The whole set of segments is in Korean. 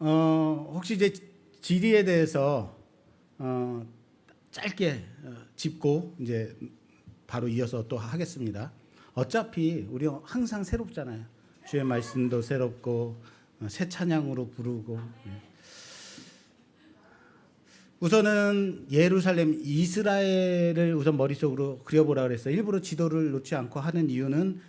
혹시 이제 지리에 대해서 짧게 짚고 이제 바로 이어서 또 하겠습니다. 어차피 우리 항상 새롭잖아요. 주의 말씀도 새롭고 새 찬양으로 부르고. 우선은 예루살렘, 이스라엘을 우선 머릿속으로 그려보라 그랬어요. 일부러 지도를 놓지 않고 하는 이유는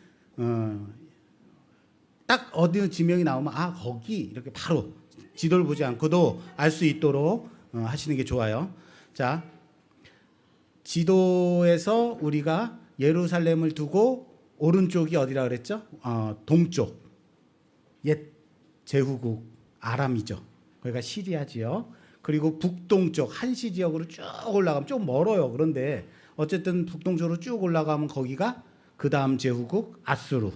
딱 어디 지명이 나오면 거기 이렇게 바로 지도를 보지 않고도 알 수 있도록 하시는 게 좋아요. 자, 지도에서 우리가 예루살렘을 두고 오른쪽이 어디라 그랬죠? 동쪽. 옛 제후국 아람이죠. 거기가 시리아지요. 그리고 북동쪽 한시 지역으로 쭉 올라가면 좀 멀어요. 그런데 어쨌든 북동쪽으로 쭉 올라가면 거기가 그 다음 제후국 아수르.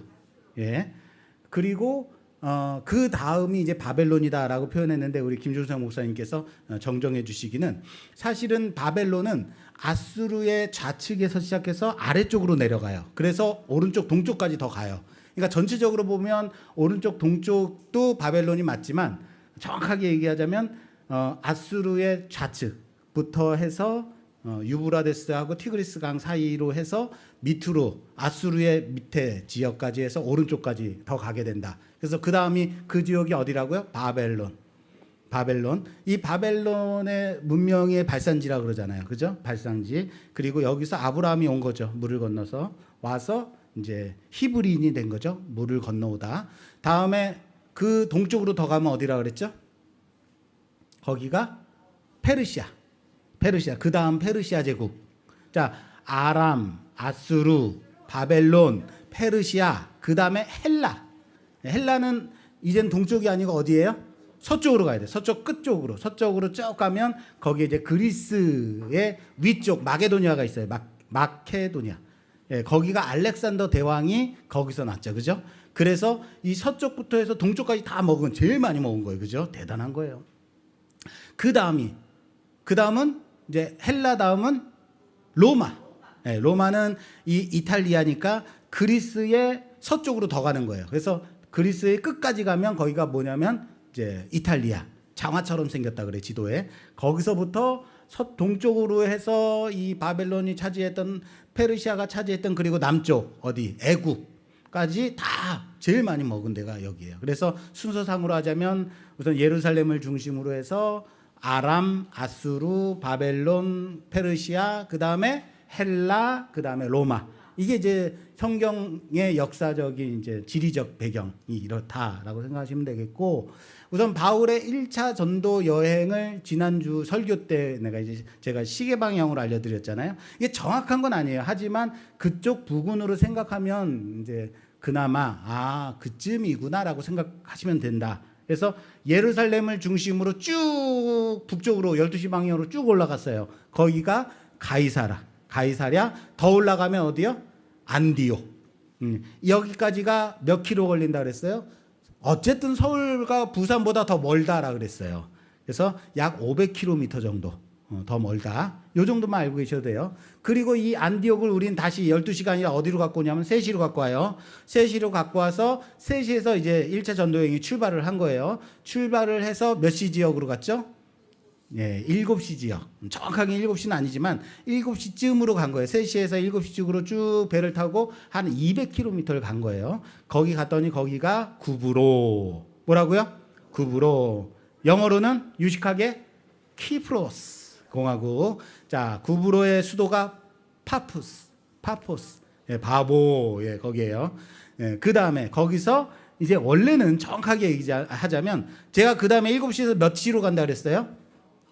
예. 그리고 그 다음이 이제 바벨론이다라고 표현했는데 우리 김준성 목사님께서 정정해 주시기는 사실은 바벨론은 아수르의 좌측에서 시작해서 아래쪽으로 내려가요. 그래서 오른쪽 동쪽까지 더 가요. 그러니까 전체적으로 보면 오른쪽 동쪽도 바벨론이 맞지만 정확하게 얘기하자면 아수르의 좌측부터 해서 유브라데스하고 티그리스 강 사이로 해서 밑으로 아수르의 밑에 지역까지 해서 오른쪽까지 더 가게 된다. 그래서 그 다음이 그 지역이 어디라고요? 바벨론. 이 바벨론의 문명의 발산지라 그러잖아요. 그죠? 발상지. 그리고 여기서 아브라함이 온 거죠. 물을 건너서 와서 이제 히브리인이 된 거죠. 물을 건너오다. 다음에 그 동쪽으로 더 가면 어디라 그랬죠? 거기가 페르시아. 그 다음 페르시아 제국. 자, 아람, 아수르, 바벨론, 페르시아, 그 다음에 헬라는 이젠 동쪽이 아니고 어디예요? 서쪽으로 가야 돼. 서쪽 끝쪽으로. 서쪽으로 쭉 가면 거기에 이제 그리스의 위쪽 마게도니아가 있어요. 마케도니아. 예, 거기가 알렉산더 대왕이 거기서 났죠. 그죠? 그래서 이 서쪽부터 해서 동쪽까지 다 먹은, 제일 많이 먹은 거예요. 그죠? 대단한 거예요. 그 다음은 이제 헬라 다음은 로마. 네, 로마는 이 이탈리아니까 그리스의 서쪽으로 더 가는 거예요. 그래서 그리스의 끝까지 가면 거기가 뭐냐면 이제 이탈리아. 장화처럼 생겼다 그래 지도에. 거기서부터 동쪽으로 해서 이 바벨론이 차지했던 페르시아가 차지했던 그리고 남쪽 어디 애국까지 다 제일 많이 먹은 데가 여기예요. 그래서 순서상으로 하자면 우선 예루살렘을 중심으로 해서 아람, 아수르, 바벨론, 페르시아, 그 다음에 헬라, 그 다음에 로마. 이게 이제 성경의 역사적인 이제 지리적 배경이 이렇다라고 생각하시면 되겠고, 우선 바울의 1차 전도 여행을 지난주 설교 때 제가 시계 방향으로 알려드렸잖아요. 이게 정확한 건 아니에요. 하지만 그쪽 부근으로 생각하면 이제 그나마 그쯤이구나라고 생각하시면 된다. 그래서 예루살렘을 중심으로 쭉 북쪽으로 12시 방향으로 쭉 올라갔어요. 거기가 가이사랴. 더 올라가면 어디요? 안디옥. 여기까지가 몇 킬로 걸린다 그랬어요? 어쨌든 서울과 부산보다 더 멀다라 그랬어요. 그래서 약 500km 정도 더 멀다. 요 정도만 알고 계셔도 돼요. 그리고 이 안디옥을 우린 다시 12시가 아니라 어디로 갖고 오냐면 3시로 갖고 와요. 3시로 갖고 와서 3시에서 이제 1차 전도여행이 출발을 한 거예요. 출발을 해서 몇 시 지역으로 갔죠? 예, 7시 지역. 정확하게 7시는 아니지만 7시쯤으로 간 거예요. 3시에서 7시 쪽으로 쭉 배를 타고 한 200km를 간 거예요. 거기 갔더니 거기가 구브로. 뭐라고요? 구브로. 영어로는 유식하게 키프로스 공화국. 자, 구브로의 수도가 파포스. 예, 바보. 예, 거기에요. 예, 그 다음에 거기서 이제 원래는 정확하게 얘기하자면 제가 그 다음에 7시에서 몇 시로 간다 그랬어요?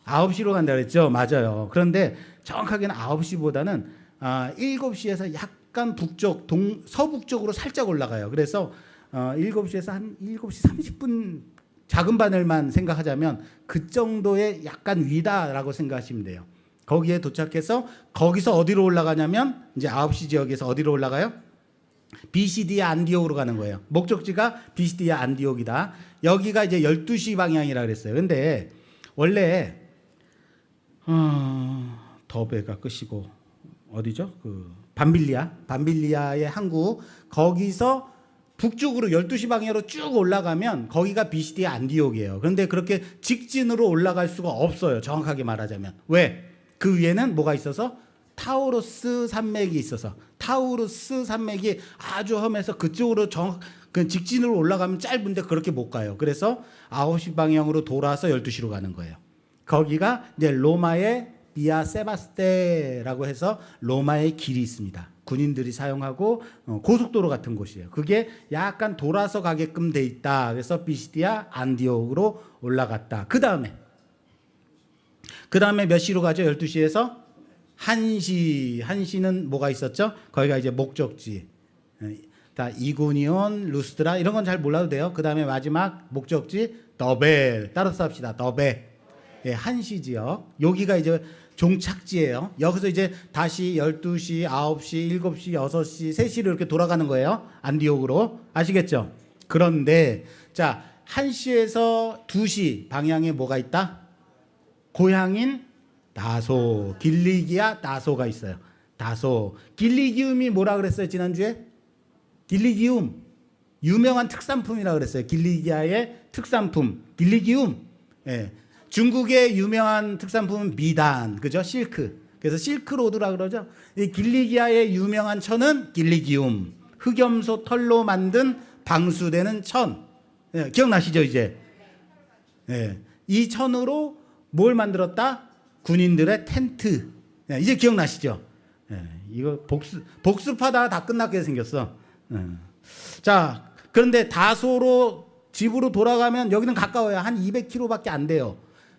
9시로 간다 그랬죠? 맞아요. 그런데 정확하게는 9시보다는 7시에서 약간 서북쪽으로 살짝 올라가요. 그래서 7시에서 한 7시 30분 작은 바늘만 생각하자면 그 정도의 약간 위다라고 생각하시면 돼요. 거기에 도착해서 거기서 어디로 올라가냐면 이제 9시 지역에서 어디로 올라가요? 비시디아 안디옥으로 가는 거예요. 목적지가 비시디아 안디옥이다. 여기가 이제 12시 방향이라 그랬어요. 근데 원래 더베가 끝이고 어디죠? 그 밤빌리아의 항구. 거기서 북쪽으로 12시 방향으로 쭉 올라가면 거기가 비시디아 안디옥이에요. 그런데 그렇게 직진으로 올라갈 수가 없어요. 정확하게 말하자면. 왜? 그 위에는 뭐가 있어서? 타우루스 산맥이 있어서. 타우루스 산맥이 아주 험해서 그쪽으로 그 직진으로 올라가면 짧은데 그렇게 못 가요. 그래서 9시 방향으로 돌아서 12시로 가는 거예요. 거기가 이제 로마의 비아 세바스테라고 해서 로마의 길이 있습니다. 군인들이 사용하고 고속도로 같은 곳이에요. 그게 약간 돌아서 가게끔 돼 있다. 그래서 비시디아 안디옥으로 올라갔다. 그 다음에 몇 시로 가죠? 12시에서 1시. 1시는 뭐가 있었죠? 거기가 이제 목적지. 다 이고니온, 루스드라 이런 건 잘 몰라도 돼요. 그 다음에 마지막 목적지 더벨. 따라서 합시다. 더벨. 예, 1시 지역. 여기가 이제 종착지예요. 여기서 이제 다시 12시, 9시, 7시, 6시, 3시로 이렇게 돌아가는 거예요. 안디옥으로. 아시겠죠? 그런데 자, 1시에서 2시 방향에 뭐가 있다? 고향인 다소, 길리기아 다소가 있어요. 다소. 길리기움이 뭐라 그랬어요, 지난주에? 길리기움. 유명한 특산품이라 그랬어요. 길리기아의 특산품. 길리기움. 예. 중국의 유명한 특산품은 미단, 그죠? 실크. 그래서 실크로드라 그러죠. 이 길리기아의 유명한 천은 길리기움. 흑염소 털로 만든 방수되는 천. 예, 기억나시죠, 이제? 예. 이 천으로 뭘 만들었다? 군인들의 텐트. 예, 이제 기억나시죠? 예, 이거 복습하다가 다 끝나게 생겼어. 예. 자, 그런데 다소로 집으로 돌아가면 여기는 가까워요. 한 200km밖에 안 돼요.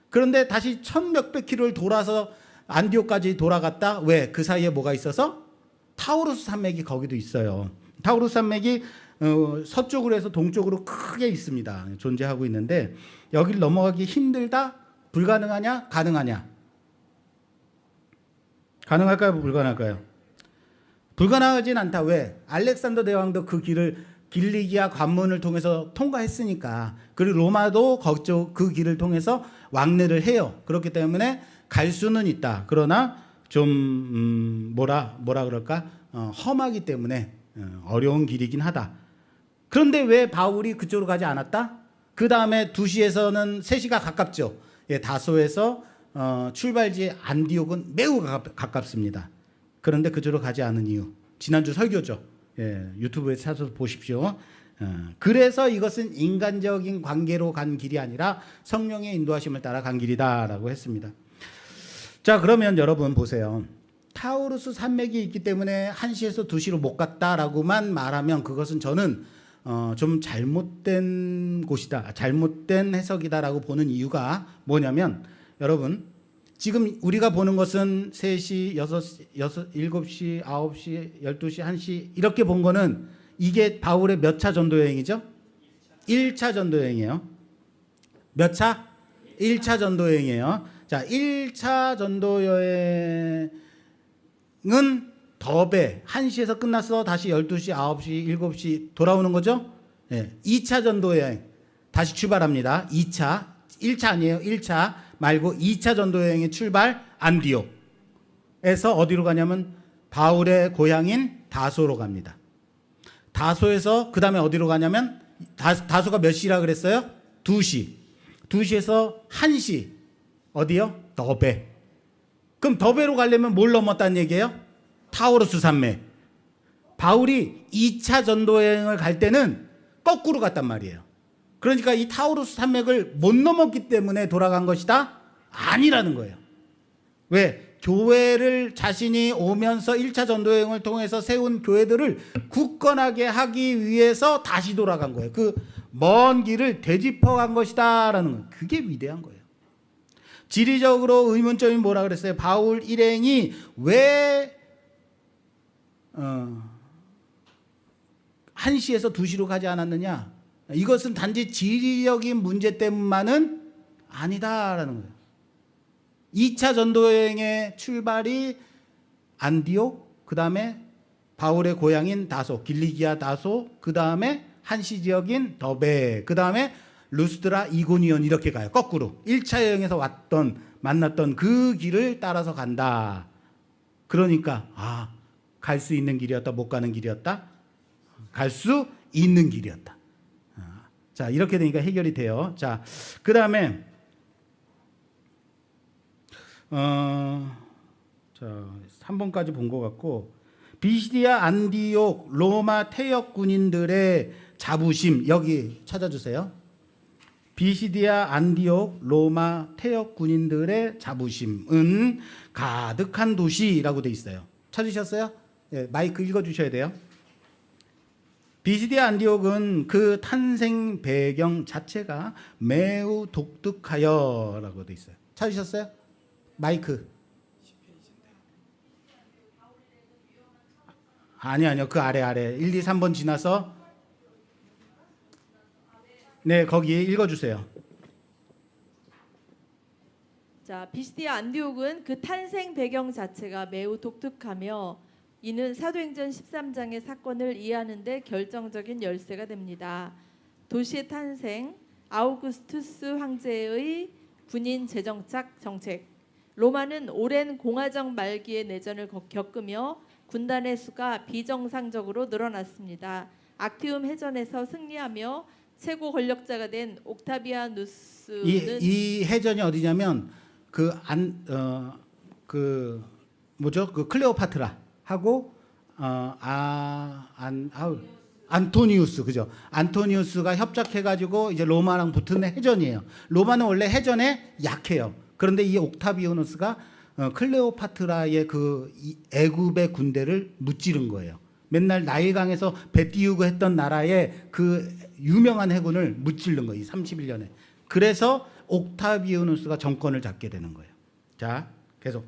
그런데 다시 1000몇백 킬로를 돌아서 안디옥까지 돌아갔다. 왜? 그 사이에 뭐가 있어서? 타우루스 산맥이 거기도 있어요. 타우루스 산맥이 서쪽으로 해서 동쪽으로 크게 있습니다. 존재하고 있는데 여기를 넘어가기 힘들다? 불가능하냐? 가능하냐? 가능할까요? 불가능할까요? 불가능하진 않다. 왜? 알렉산더 대왕도 그 길을 길리기아 관문을 통해서 통과했으니까. 그리고 로마도 그 길을 통해서 왕래를 해요. 그렇기 때문에 갈 수는 있다. 그러나 좀 뭐라 그럴까? 험하기 때문에 어려운 길이긴 하다. 그런데 왜 바울이 그쪽으로 가지 않았다? 그 다음에 2시에서는 3시가 가깝죠. 예, 다소에서 출발지 안디옥은 매우 가깝습니다. 그런데 그쪽으로 가지 않은 이유. 지난주 설교죠. 예, 유튜브에 찾아서 보십시오. 그래서 이것은 인간적인 관계로 간 길이 아니라 성령의 인도하심을 따라 간 길이다라고 했습니다. 자, 그러면 여러분 보세요. 타우루스 산맥이 있기 때문에 1시에서 2시로 못 갔다라고만 말하면 그것은 저는 좀 잘못된 곳이다. 잘못된 해석이다라고 보는 이유가 뭐냐면 여러분 지금 우리가 보는 것은 3시, 6시, 7시, 9시, 12시, 1시 이렇게 본 거는 이게 바울의 몇 차 전도 여행이죠? 1차 전도 여행이에요. 몇 차? 1차 전도 여행이에요. 자, 1차 전도 여행은 더베 1시에서 끝났어. 다시 12시, 9시, 7시 돌아오는 거죠? 예. 2차 전도 여행 다시 출발합니다. 2차. 1차 아니에요. 1차 말고 2차 전도 여행의 출발 안디옥에서 어디로 가냐면 바울의 고향인 다소로 갑니다. 다소에서 그 다음에 어디로 가냐면 다소가 몇 시라 그랬어요? 2시. 2시에서 1시. 어디요? 더베. 그럼 더베로 가려면 뭘 넘었다는 얘기예요? 타우루스 산맥. 바울이 2차 전도 여행을 갈 때는 거꾸로 갔단 말이에요. 그러니까 이 타우루스 산맥을 못 넘었기 때문에 돌아간 것이다? 아니라는 거예요. 왜? 교회를 자신이 오면서 1차 전도여행을 통해서 세운 교회들을 굳건하게 하기 위해서 다시 돌아간 거예요. 그 먼 길을 되짚어간 것이다라는 거예요. 그게 위대한 거예요. 지리적으로 의문점이 뭐라 그랬어요? 바울 일행이 왜 1시에서 2시로 가지 않았느냐? 이것은 단지 지리적인 문제 때문만은 아니다라는 거예요. 2차 전도여행의 출발이 안디옥, 그 다음에 바울의 고향인 다소, 길리기아 다소, 그 다음에 한시 지역인 더베, 그 다음에 루스드라, 이고니온 이렇게 가요. 거꾸로 1차 여행에서 만났던 그 길을 따라서 간다. 그러니까 갈 수 있는 길이었다, 못 가는 길이었다? 갈 수 있는 길이었다. 자, 이렇게 되니까 해결이 돼요. 자, 그 다음에 자, 3번까지 본 것 같고, 비시디아 안디옥 로마 태역 군인들의 자부심, 여기 찾아주세요. 비시디아 안디옥 로마 태역 군인들의 자부심은 가득한 도시라고 돼 있어요. 찾으셨어요? 예, 마이크 읽어주셔야 돼요. 비시디아 안디옥은 그 탄생 배경 자체가 매우 독특하여라고 돼 있어요. 찾으셨어요? 마이크. 아니요. 그 아래 1, 2, 3번 지나서 네, 거기 읽어주세요. 자, 비시디아 안디옥은 그 탄생 배경 자체가 매우 독특하며 이는 사도행전 13장의 사건을 이해하는 데 결정적인 열쇠가 됩니다. 도시의 탄생, 아우구스투스 황제의 군인 재정착 정책, 로마는 오랜 공화정 말기의 내전을 겪으며 군단의 수가 비정상적으로 늘어났습니다. 악티움 해전에서 승리하며 최고 권력자가 된 옥타비아누스는 이 해전이 어디냐면 그 클레오파트라 하고 안토니우스, 그죠? 안토니우스가 협작해가지고 이제 로마랑 붙은 해전이에요. 로마는 원래 해전에 약해요. 그런데 이 옥타비아누스가 클레오파트라의 그 애굽의 군대를 무찌른 거예요. 맨날 나일강에서 배 띄우고 했던 나라의 그 유명한 해군을 무찌른 거예요. 31년에. 그래서 옥타비아누스가 정권을 잡게 되는 거예요. 자, 계속.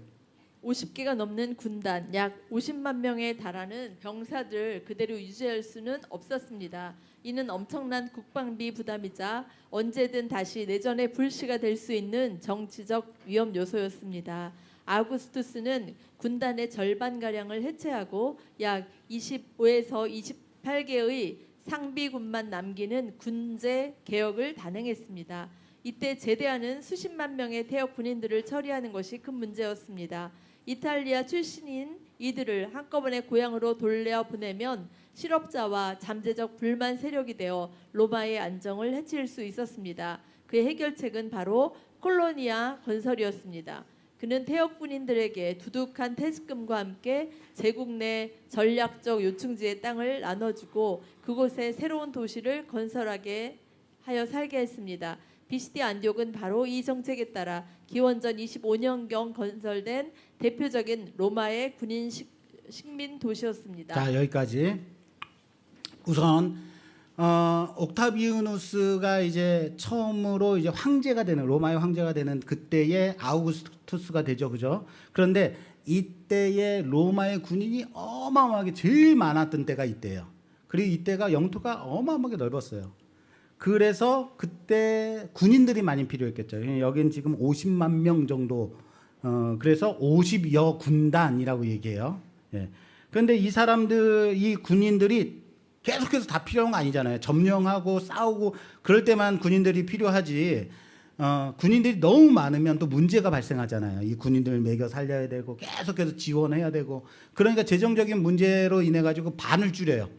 50개가 넘는 군단, 약 50만 명에 달하는 병사들 그대로 유지할 수는 없었습니다. 이는 엄청난 국방비 부담이자 언제든 다시 내전의 불씨가 될 수 있는 정치적 위험 요소였습니다. 아우구스투스는 군단의 절반가량을 해체하고 약 25에서 28개의 상비군만 남기는 군제 개혁을 단행했습니다. 이때 제대하는 수십만 명의 태역 군인들을 처리하는 것이 큰 문제였습니다. 이탈리아 출신인 이들을 한꺼번에 고향으로 돌려보내면 실업자와 잠재적 불만 세력이 되어 로마의 안정을 해칠 수 있었습니다. 그의 해결책은 바로 콜로니아 건설이었습니다. 그는 태역 군인들에게 두둑한 퇴직금과 함께 제국 내 전략적 요충지의 땅을 나눠주고 그곳에 새로운 도시를 건설하게 하여 살게 했습니다. 비시디아 안디옥은 바로 이 정책에 따라 기원전 25년경 건설된 대표적인 로마의 군인 식민 도시였습니다. 자, 여기까지. 우선 옥타비아누스가 이제 처음으로 이제 황제가 되는, 로마의 황제가 되는 그때의 아우구스투스가 되죠, 그죠? 그런데 이때의 로마의 군인이 어마어마하게 제일 많았던 때가 이때예요. 그리고 이때가 영토가 어마어마하게 넓었어요. 그래서 그때 군인들이 많이 필요했겠죠. 여기는 지금 50만 명 정도, 그래서 50여 군단이라고 얘기해요. 예. 그런데 이 사람들, 이 군인들이 계속해서 다 필요한 거 아니잖아요. 점령하고 싸우고 그럴 때만 군인들이 필요하지. 군인들이 너무 많으면 또 문제가 발생하잖아요. 이 군인들을 먹여 살려야 되고 계속해서 지원해야 되고, 그러니까 재정적인 문제로 인해 가지고 반을 줄여요.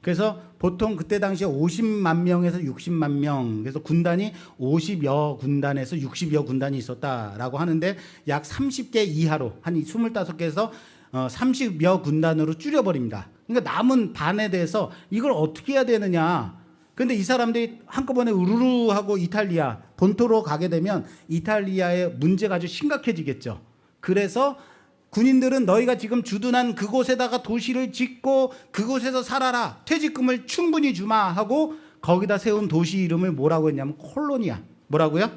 그래서 보통 그때 당시에 50만 명에서 60만 명, 그래서 군단이 50여 군단에서 60여 군단이 있었다라고 하는데 약 30개 이하로 한 25개에서 30여 군단으로 줄여버립니다. 그러니까 남은 반에 대해서 이걸 어떻게 해야 되느냐. 근데 이 사람들이 한꺼번에 우르르 하고 이탈리아 본토로 가게 되면 이탈리아의 문제가 아주 심각해지겠죠. 그래서 군인들은 너희가 지금 주둔한 그곳에다가 도시를 짓고 그곳에서 살아라. 퇴직금을 충분히 주마 하고 거기다 세운 도시 이름을 뭐라고 했냐면 콜로니아. 뭐라고요?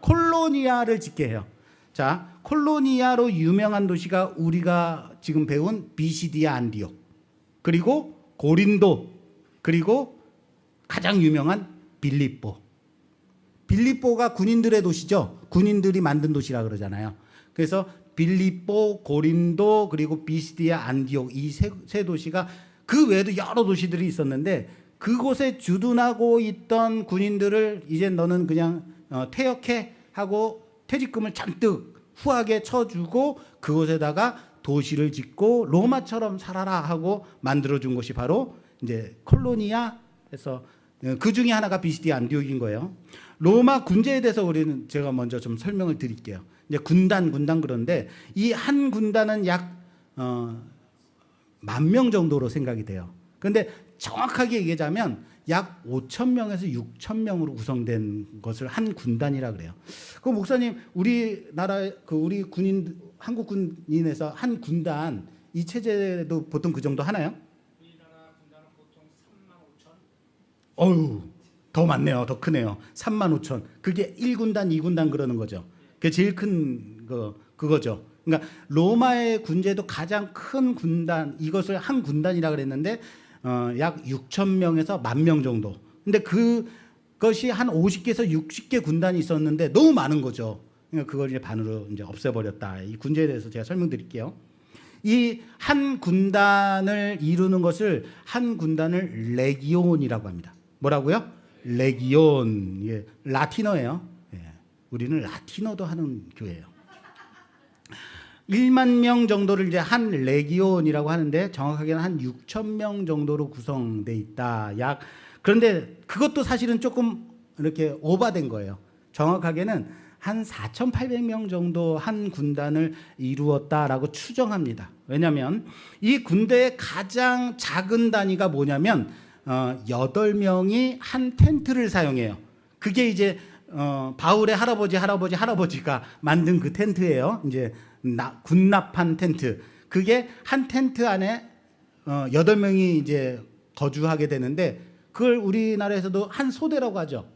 콜로니아를 짓게 해요. 자, 콜로니아로 유명한 도시가 우리가 지금 배운 비시디아 안디옥, 그리고 고린도, 그리고 가장 유명한 빌립보. 빌립보가 군인들의 도시죠. 군인들이 만든 도시라 그러잖아요. 그래서 빌립보, 고린도, 그리고 비시디아 안디옥, 이 세 도시가, 그 외에도 여러 도시들이 있었는데 그곳에 주둔하고 있던 군인들을 이제 너는 그냥 퇴역해 하고 퇴직금을 잔뜩 후하게 쳐주고 그곳에다가 도시를 짓고 로마처럼 살아라 하고 만들어준 것이 바로 이제 콜로니아 그래서 그 중에 하나가 비시디 안디옥인 거예요. 로마 군제에 대해서 우리는 제가 먼저 좀 설명을 드릴게요. 이제 군단 그런데 이 한 군단은 약 10,000명 정도로 생각이 돼요. 그런데 정확하게 얘기하자면 약 5,000명에서 6,000명으로 구성된 것을 한 군단이라 그래요. 그 목사님, 우리나라 우리 군인, 한국 군인에서 한 군단 이 체제도 보통 그 정도 하나요? 우리나라 군단은 보통 35,000. 어유, 더 많네요. 더 크네요. 35,000. 그게 1군단, 2군단 그러는 거죠. 그게 제일 큰 그거죠. 그러니까 로마의 군제도 가장 큰 군단, 이것을 한 군단이라 그랬는데 약 6,000명에서 10,000명 정도. 근데 그것이 한 50개에서 60개 군단이 있었는데 너무 많은 거죠. 그러니까 그걸 이제 반으로 이제 없애버렸다. 이 군제에 대해서 제가 설명드릴게요. 이 한 군단을 이루는 것을 한 군단을 레기온이라고 합니다. 뭐라고요? 레기온. 예, 라틴어예요. 예, 우리는 라틴어도 하는 교회예요. 1만 명 정도를 이제 한 레기온이라고 하는데 정확하게는 한 6,000명 정도로 구성돼 있다. 그런데 그것도 사실은 조금 이렇게 오바된 거예요. 정확하게는 한 4,800명 정도 한 군단을 이루었다라고 추정합니다. 왜냐하면 이 군대의 가장 작은 단위가 뭐냐면 8명이 한 텐트를 사용해요. 그게 이제 바울의 할아버지가 만든 그 텐트예요. 이제 군납한 텐트. 그게 한 텐트 안에 8명이 이제 거주하게 되는데 그걸 우리나라에서도 한 소대라고 하죠.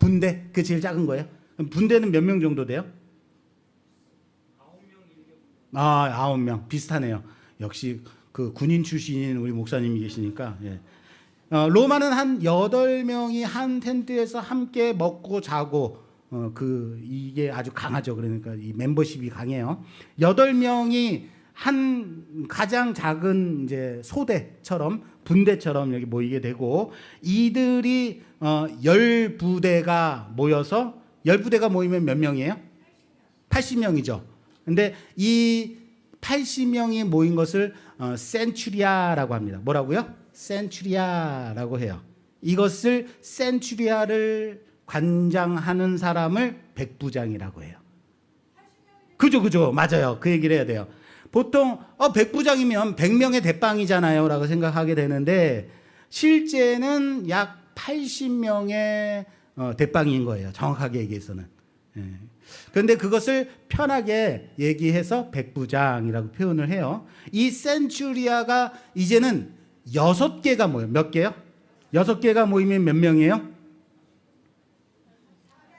분대. 그게 제일 작은 거예요. 그럼 분대는 몇 명 정도 돼요? 9명. 9명. 비슷하네요. 역시 그 군인 출신인 우리 목사님이 계시니까. 예. 로마는 한 8명이 한 텐트에서 함께 먹고 자고 이게 아주 강하죠. 그러니까 이 멤버십이 강해요. 8명이 한 가장 작은 이제 소대처럼 분대처럼 여기 모이게 되고 이들이 10부대가 모여서 10부대가 모이면 몇 명이에요? 80명이죠. 근데 이 80명이 모인 것을 센추리아라고 합니다. 뭐라고요? 센추리아라고 해요. 이것을 센추리아를 관장하는 사람을 백부장이라고 해요. 그죠. 맞아요. 그 얘기를 해야 돼요. 보통 백부장이면 100명의 대빵이잖아요 라고 생각하게 되는데 실제는 약 80명의 대빵인 거예요. 정확하게 얘기해서는. 예. 그런데 그것을 편하게 얘기해서 백부장이라고 표현을 해요. 이 센추리아가 이제는 6개가 모여요. 몇 개요? 6개가 모이면 몇 명이에요?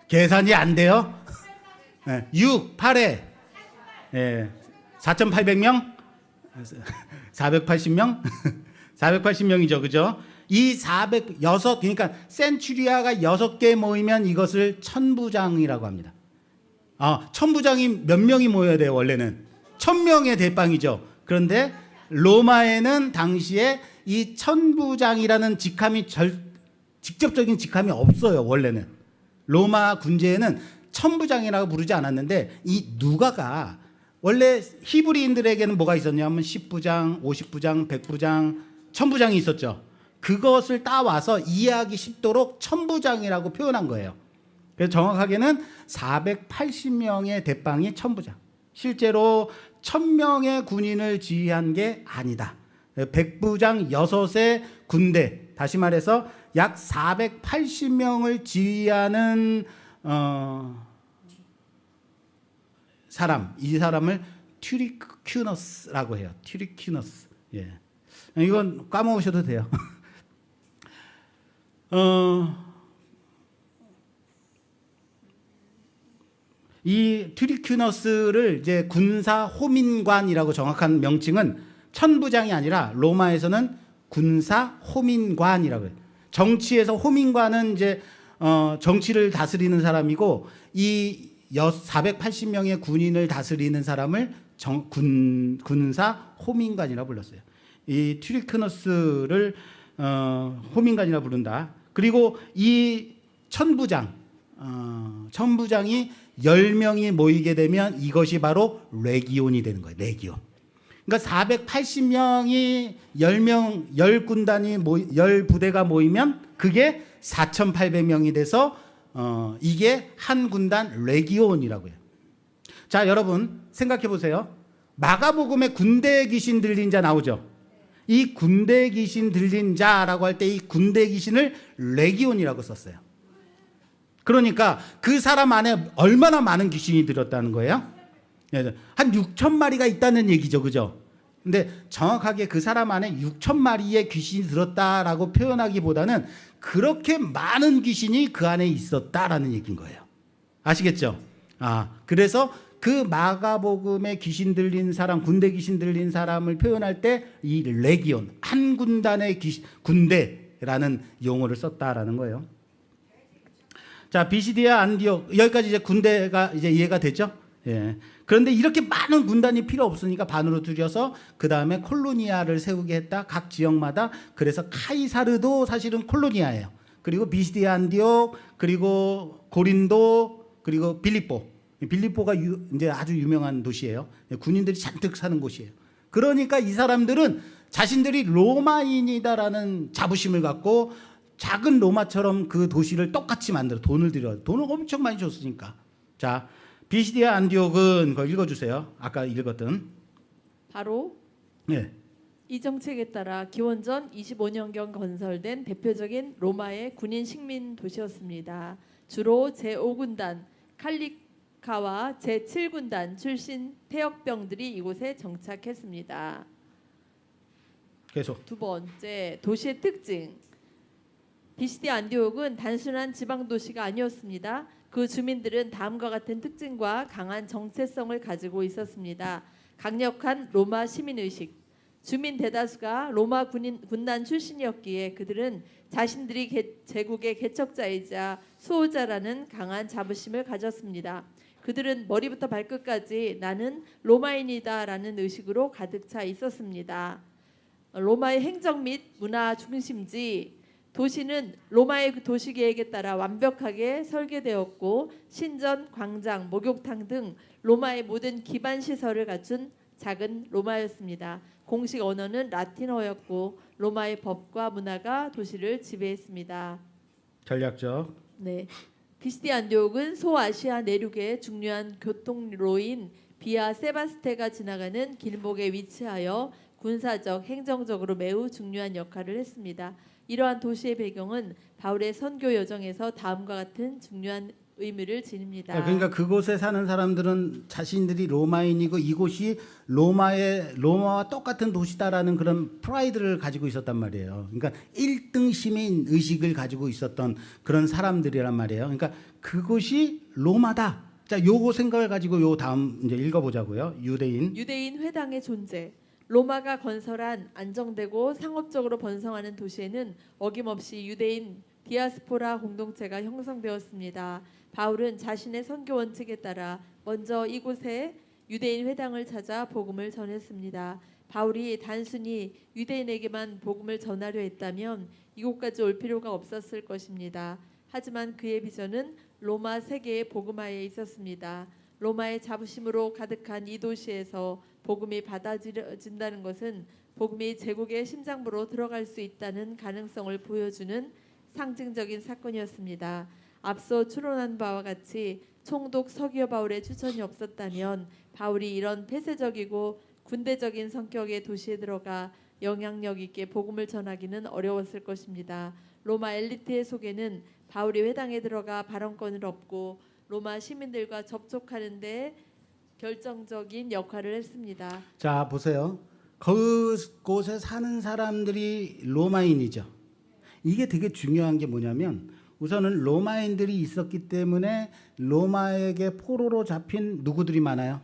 계산이 안 돼요? 6, 8에 4,800명? 480명? 480명이죠. 그죠? 그러니까 센추리아가 6개 모이면 이것을 천부장이라고 합니다. 천부장이 몇 명이 모여야 돼요, 원래는? 1,000명의 대빵이죠. 그런데 로마에는 당시에 이 천부장이라는 직함이 직접적인 직함이 없어요, 원래는. 로마 군제에는 천부장이라고 부르지 않았는데 이 누가가 원래 히브리인들에게는 뭐가 있었냐면 10부장, 50부장, 100부장, 천부장이 있었죠. 그것을 따와서 이해하기 쉽도록 천부장이라고 표현한 거예요. 그래서 정확하게는 480명의 대빵이 천부장. 실제로 1,000명의 군인을 지휘한 게 아니다. 백부장 6의 군대, 다시 말해서 약 480명을 지휘하는 이 사람을 튜리큐너스라고 해요. 튜리큐너스. 예. 이건 까먹으셔도 돼요. 이 튜리큐너스를 이제 군사 호민관이라고 정확한 명칭은 천부장이 아니라 로마에서는 군사 호민관이라고 해요. 정치에서 호민관은 이제 정치를 다스리는 사람이고 이 480명의 군인을 다스리는 사람을 군사 호민관이라고 불렀어요. 이 튜리큐너스를 호민관이라 부른다. 그리고 이 천부장이 10명이 모이게 되면 이것이 바로 레기온이 되는 거예요. 레기온. 그러니까 480명이 10명, 10군단이 10부대가 모이면 그게 4,800명이 돼서 이게 한 군단 레기온이라고 해요. 자, 여러분 생각해 보세요. 마가복음에 군대 귀신 들린 자 나오죠. 이 군대 귀신 들린 자라고 할 때 이 군대 귀신을 레기온이라고 썼어요. 그러니까 그 사람 안에 얼마나 많은 귀신이 들었다는 거예요? 한 6천 마리가 있다는 얘기죠. 그죠? 근데 정확하게 그 사람 안에 6천 마리의 귀신이 들었다라고 표현하기보다는 그렇게 많은 귀신이 그 안에 있었다라는 얘기인 거예요. 아시겠죠? 그래서 그 마가복음에 귀신 들린 사람, 군대 귀신 들린 사람을 표현할 때 이 레기온, 한 군단의 군대라는 용어를 썼다라는 거예요. 자, 비시디아 안디옥, 여기까지 이제 군대가 이제 이해가 됐죠? 예. 그런데 이렇게 많은 군단이 필요 없으니까 반으로 줄여서 그 다음에 콜로니아를 세우게 했다. 각 지역마다. 그래서 카이사르도 사실은 콜로니아예요. 그리고 비시디아 안디옥, 그리고 고린도, 그리고 빌립보가 이제 아주 유명한 도시예요. 군인들이 잔뜩 사는 곳이에요. 그러니까 이 사람들은 자신들이 로마인이다라는 자부심을 갖고 작은 로마처럼 그 도시를 똑같이 만들어 돈을 엄청 많이 줬으니까. 자, 비시디아 안디옥은 그거 읽어주세요. 아까 읽었던. 바로 네. 이 정책에 따라 기원전 25년경 건설된 대표적인 로마의 군인 식민 도시였습니다. 주로 제5군단 칼리카와 제7군단 출신 태역병들이 이곳에 정착했습니다. 계속. 두 번째, 도시의 특징. 비시디아 안디옥은 단순한 지방 도시가 아니었습니다. 그 주민들은 다음과 같은 특징과 강한 정체성을 가지고 있었습니다. 강력한 로마 시민의식. 주민 대다수가 로마 군단 출신이었기에 그들은 자신들이 제국의 개척자이자 수호자라는 강한 자부심을 가졌습니다. 그들은 머리부터 발끝까지 나는 로마인이다라는 의식으로 가득 차 있었습니다. 로마의 행정 및 문화 중심지 도시는 로마의 도시계획에 따라 완벽하게 설계되었고 신전, 광장, 목욕탕 등 로마의 모든 기반 시설을 갖춘 작은 로마였습니다. 공식 언어는 라틴어였고 로마의 법과 문화가 도시를 지배했습니다. 전략적. 네, 비시디아 안디옥은 소아시아 내륙의 중요한 교통로인 비아 세바스테가 지나가는 길목에 위치하여 군사적, 행정적으로 매우 중요한 역할을 했습니다. 이러한 도시의 배경은 바울의 선교 여정에서 다음과 같은 중요한 의미를 지닙니다. 그러니까 그곳에 사는 사람들은 자신들이 로마인이고 이곳이 로마와 똑같은 도시다라는 그런 프라이드를 가지고 있었단 말이에요. 그러니까 1등 시민 의식을 가지고 있었던 그런 사람들이란 말이에요. 그러니까 그곳이 로마다. 자, 요거 생각을 가지고 요 다음 이제 읽어보자고요. 유대인 회당의 존재. 로마가 건설한 안정되고 상업적으로 번성하는 도시에는 어김없이 유대인 디아스포라 공동체가 형성되었습니다. 바울은 자신의 선교 원칙에 따라 먼저 이곳에 유대인 회당을 찾아 복음을 전했습니다. 바울이 단순히 유대인에게만 복음을 전하려 했다면 이곳까지 올 필요가 없었을 것입니다. 하지만 그의 비전은 로마 세계의 복음화에 있었습니다. 로마의 자부심으로 가득한 이 도시에서 복음이 받아진다는 것은 복음이 제국의 심장부로 들어갈 수 있다는 가능성을 보여주는 상징적인 사건이었습니다. 앞서 추론한 바와 같이 총독 서기오 바울의 추천이 없었다면 바울이 이런 폐쇄적이고 군대적인 성격의 도시에 들어가 영향력 있게 복음을 전하기는 어려웠을 것입니다. 로마 엘리트의 속에는 바울이 회당에 들어가 발언권을 얻고 로마 시민들과 접촉하는 데 결정적인 역할을 했습니다. 자, 보세요. 그곳에 사는 사람들이 로마인이죠. 이게 되게 중요한 게 뭐냐면 우선은 로마인들이 있었기 때문에 로마에게 포로로 잡힌 누구들이 많아요?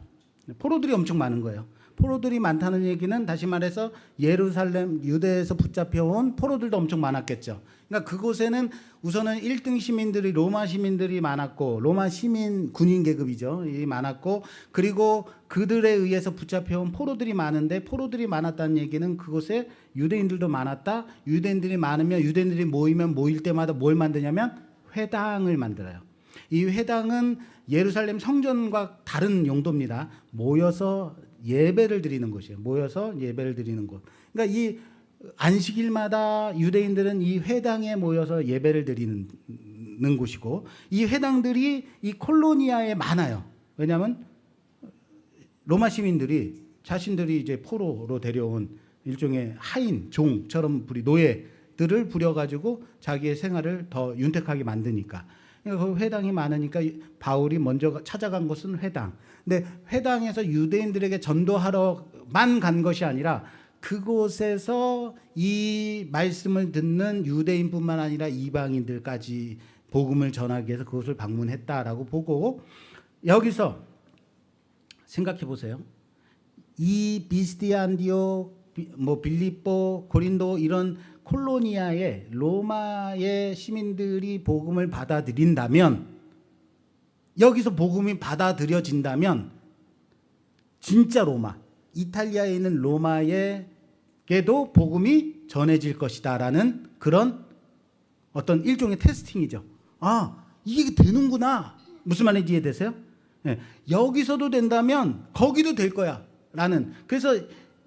포로들이 엄청 많은 거예요. 포로들이 많다는 얘기는 다시 말해서 예루살렘, 유대에서 붙잡혀온 포로들도 엄청 많았겠죠. 그러니까 그곳에는 우선은 1등 시민들이 로마 시민들이 많았고 로마 시민 군인 계급이죠. 이 많았고 그리고 그들에 의해서 붙잡혀온 포로들이 많은데 포로들이 많았다는 얘기는 그곳에 유대인들도 많았다. 유대인들이 많으면 유대인들이 모이면 모일 때마다 뭘 만드냐면 회당을 만들어요. 이 회당은 예루살렘 성전과 다른 용도입니다. 모여서 예배를 드리는 곳이에요. 모여서 예배를 드리는 곳. 그러니까 이 안식일마다 유대인들은 이 회당에 모여서 예배를 드리는 곳이고, 이 회당들이 이 콜로니아에 많아요. 왜냐하면 로마 시민들이 자신들이 이제 포로로 데려온 일종의 하인, 종처럼 노예들을 부려가지고 자기의 생활을 더 윤택하게 만드니까. 그러니까 그 회당이 많으니까 바울이 먼저 찾아간 곳은 회당. 근데 회당에서 유대인들에게 전도하러만 간 것이 아니라 그곳에서 이 말씀을 듣는 유대인뿐만 아니라 이방인들까지 복음을 전하기 위해서 그곳을 방문했다라고 보고, 여기서 생각해 보세요. 이 비스디아 안디옥, 빌립보, 고린도 이런 콜로니아의 로마의 시민들이 복음을 받아들인다면, 여기서 복음이 받아들여진다면 진짜 로마, 이탈리아에 있는 로마에게도 복음이 전해질 것이다라는 그런 어떤 일종의 테스팅이죠. 아, 이게 되는구나. 무슨 말인지 이해되세요? 네. 여기서도 된다면 거기도 될 거야 라는. 그래서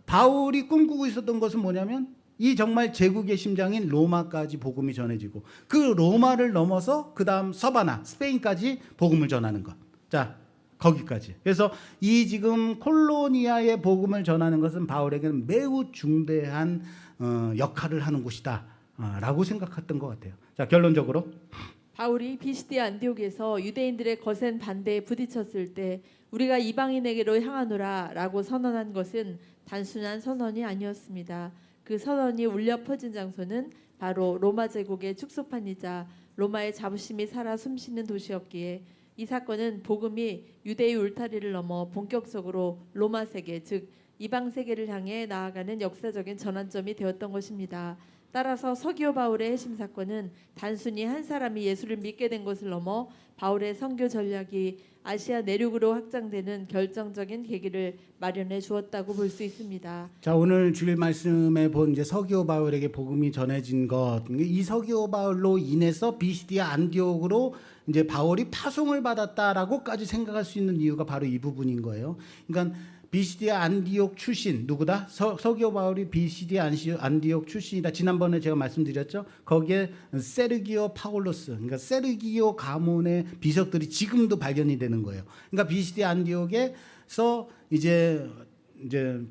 바울이 꿈꾸고 있었던 것은 뭐냐면 이 정말 제국의 심장인 로마까지 복음이 전해지고, 그 로마를 넘어서 그 다음 서바나, 스페인까지 복음을 전하는 것. 자, 거기까지. 그래서 이 지금 콜로니아의 복음을 전하는 것은 바울에게는 매우 중대한 역할을 하는 곳이다 라고 생각했던 것 같아요. 자, 결론적으로 바울이 비시디아 안디옥에서 유대인들의 거센 반대에 부딪혔을 때 우리가 이방인에게로 향하노라라고 선언한 것은 단순한 선언이 아니었습니다. 그 선언이 울려 퍼진 장소는 바로 로마 제국의 축소판이자 로마의 자부심이 살아 숨쉬는 도시였기에 이 사건은 복음이 유대의 울타리를 넘어 본격적으로 로마 세계, 즉 이방 세계를 향해 나아가는 역사적인 전환점이 되었던 것입니다. 따라서 서기오 바울의 해심 사건은 단순히 한 사람이 예수를 믿게 된 것을 넘어 바울의 선교 전략이 아시아 내륙으로 확장되는 결정적인 계기를 마련해 주었다고 볼 수 있습니다. 자, 오늘 주일 말씀에 본 이제 서기오 바울에게 복음이 전해진 것, 이 서기오 바울로 인해서 비시디아 안디옥으로 이제 바울이 파송을 받았다라고까지 생각할 수 있는 이유가 바로 이 부분인 거예요. 그러니까 비시디아 안디옥 출신 누구다? 서기오 바울이 비시디아 안디옥 출신이다. 지난번에 제가 말씀드렸죠. 거기에 세르기오 파울로스, 그러니까 세르기오 가문의 비석들이 지금도 발견이 되는 거예요. 그러니까 비시디아 안디옥에서 이제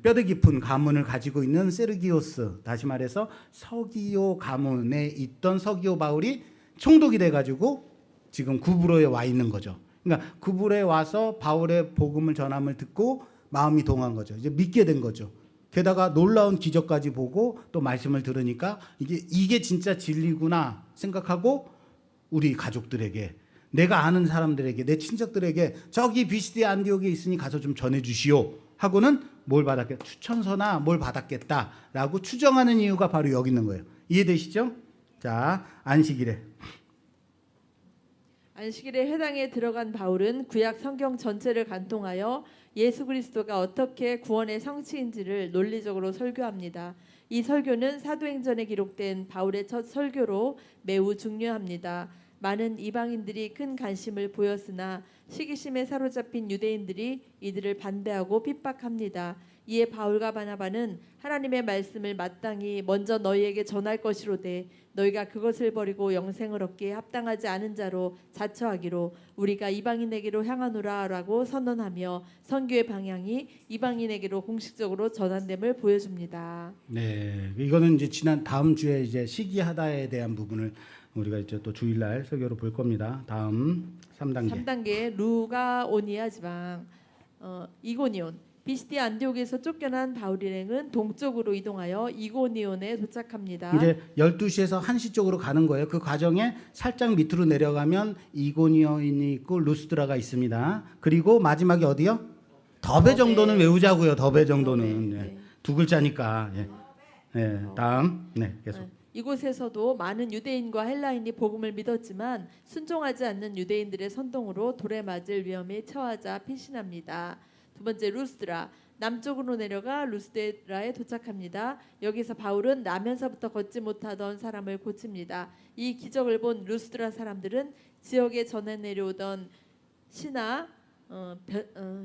뼈대 깊은 가문을 가지고 있는 세르기오스, 다시 말해서 서기오 가문에 있던 서기오 바울이 총독이 돼가지고 지금 구브로에 와 있는 거죠. 그러니까 구브로에 와서 바울의 복음을 전함을 듣고 마음이 동한 거죠. 이제 믿게 된 거죠. 게다가 놀라운 기적까지 보고 또 말씀을 들으니까 이게 진짜 진리구나 생각하고 우리 가족들에게, 내가 아는 사람들에게, 내 친척들에게 저기 비시디아 안디옥에 있으니 가서 좀 전해주시오 하고는 뭘 받았겠다, 추천서나 뭘 받았겠다라고 추정하는 이유가 바로 여기 있는 거예요. 이해되시죠? 자, 안식일에 회당에 들어간 바울은 구약 성경 전체를 간통하여 예수 그리스도가 어떻게 구원의 성취인지를 논리적으로 설교합니다. 이 설교는 사도행전에 기록된 바울의 첫 설교로 매우 중요합니다. 많은 이방인들이 큰 관심을 보였으나 시기심에 사로잡힌 유대인들이 이들을 반대하고 핍박합니다. 이에 바울과 바나바는 하나님의 말씀을 마땅히 먼저 너희에게 전할 것이로되 너희가 그것을 버리고 영생을 얻기에 합당하지 않은 자로 자처하기로 우리가 이방인에게로 향하노라라고 선언하며 선교의 방향이 이방인에게로 공식적으로 전환됨을 보여줍니다. 네, 이거는 이제 다음 주에 이제 시기하다에 대한 부분을 우리가 이제 또 주일날 설교로 볼 겁니다. 다음 3단계. 3단계 루가오니아 지방 이고니온. 비시디아 안디옥에서 쫓겨난 바울 일행은 동쪽으로 이동하여 이고니온에 도착합니다. 이제 12시에서 1시 쪽으로 가는 거예요. 그 과정에 살짝 밑으로 내려가면 이고니온이 있고 루스드라가 있습니다. 그리고 마지막에 어디요? 더베 정도는 외우자고요. 더베 정도는. 네. 네. 두 글자니까. 예. 네, 다음. 네, 계속. 이곳에서도 많은 유대인과 헬라인이 복음을 믿었지만 순종하지 않는 유대인들의 선동으로 돌에 맞을 위험에 처하자 피신합니다. 두 번째 루스드라, 남쪽으로 내려가 루스드라에 도착합니다. 여기서 바울은 나면서부터 걷지 못하던 사람을 고칩니다. 이 기적을 본 루스드라 사람들은 지역에 전해 내려오던 신하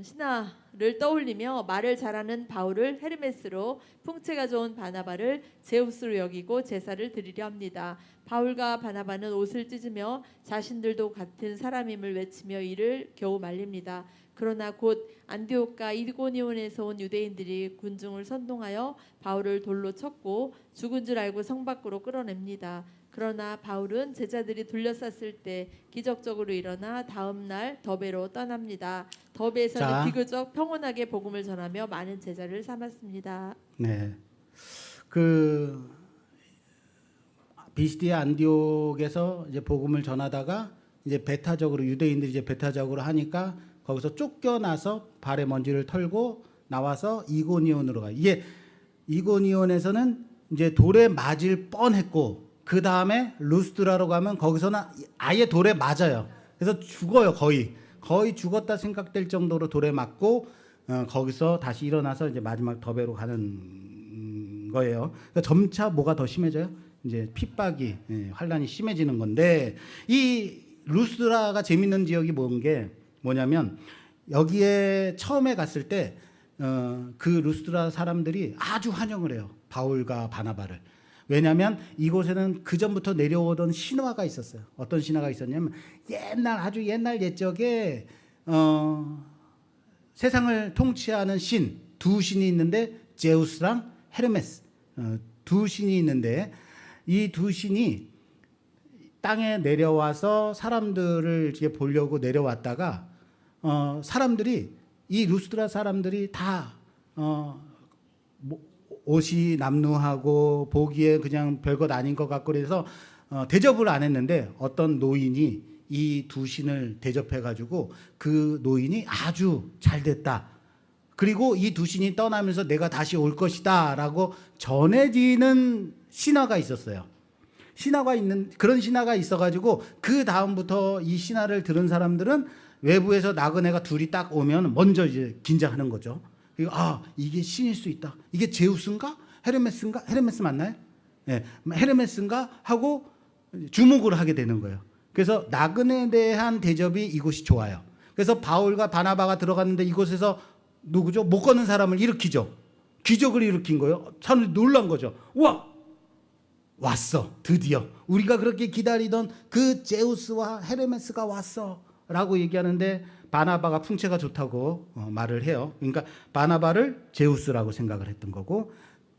신화를 떠올리며 말을 잘하는 바울을 헤르메스로, 풍채가 좋은 바나바를 제우스로 여기고 제사를 드리려 합니다. 바울과 바나바는 옷을 찢으며 자신들도 같은 사람임을 외치며 이를 겨우 말립니다. 그러나 곧 안디옥과 이고니온에서 온 유대인들이 군중을 선동하여 바울을 돌로 쳤고 죽은 줄 알고 성 밖으로 끌어냅니다. 그러나 바울은 제자들이 둘러쌌을 때 기적적으로 일어나 다음 날 더베로 떠납니다. 더베에서는 자. 비교적 평온하게 복음을 전하며 많은 제자를 삼았습니다. 네. 그 비시디아 안디옥에서 이제 복음을 전하다가 이제 배타적으로 유대인들이 이제 배타적으로 하니까 거기서 쫓겨나서 발에 먼지를 털고 나와서 이고니온으로 가. 이게 이고니온에서는 이제 돌에 맞을 뻔했고 그 다음에 루스드라로 가면 거기서는 아예 돌에 맞아요. 그래서 죽어요. 거의 죽었다 생각될 정도로 돌에 맞고 거기서 다시 일어나서 이제 마지막 더베로 가는 거예요. 그러니까 점차 뭐가 더 심해져요? 이제 핍박이 환란이 심해지는 건데 이 루스드라가 재밌는 지역이 뭐냐면 여기에 처음에 갔을 때 그 루스드라 사람들이 아주 환영을 해요. 바울과 바나바를. 왜냐하면 이곳에는 그 전부터 내려오던 신화가 있었어요. 어떤 신화가 있었냐면 아주 옛날 옛적에 세상을 통치하는 신 두 신이 있는데 제우스랑 헤르메스 두 신이 있는데 이 두 신이 땅에 내려와서 사람들을 이제 보려고 내려왔다가 사람들이 이 루스드라 사람들이 다 옷이 남루하고 보기에 그냥 별것 아닌 것 같고 그래서 대접을 안 했는데 어떤 노인이 이 두 신을 대접해가지고 그 노인이 아주 잘 됐다. 그리고 이 두 신이 떠나면서 내가 다시 올 것이다라고 전해지는 신화가 있었어요. 그런 신화가 있어가지고 그 다음부터 이 신화를 들은 사람들은 외부에서 나그네가 둘이 딱 오면 먼저 이제 긴장하는 거죠. 이게 신일 수 있다. 이게 제우스인가? 헤르메스인가? 헤르메스 맞나요? 네, 헤르메스인가? 하고 주목을 하게 되는 거예요. 그래서 나그네에 대한 대접이 이곳이 좋아요. 그래서 바울과 바나바가 들어갔는데 이곳에서 누구죠? 못 걷는 사람을 일으키죠. 기적을 일으킨 거예요. 사람들이 놀란 거죠. 와! 왔어. 드디어. 우리가 그렇게 기다리던 그 제우스와 헤르메스가 왔어. 라고 얘기하는데 바나바가 풍채가 좋다고 말을 해요. 그러니까 바나바를 제우스라고 생각을 했던 거고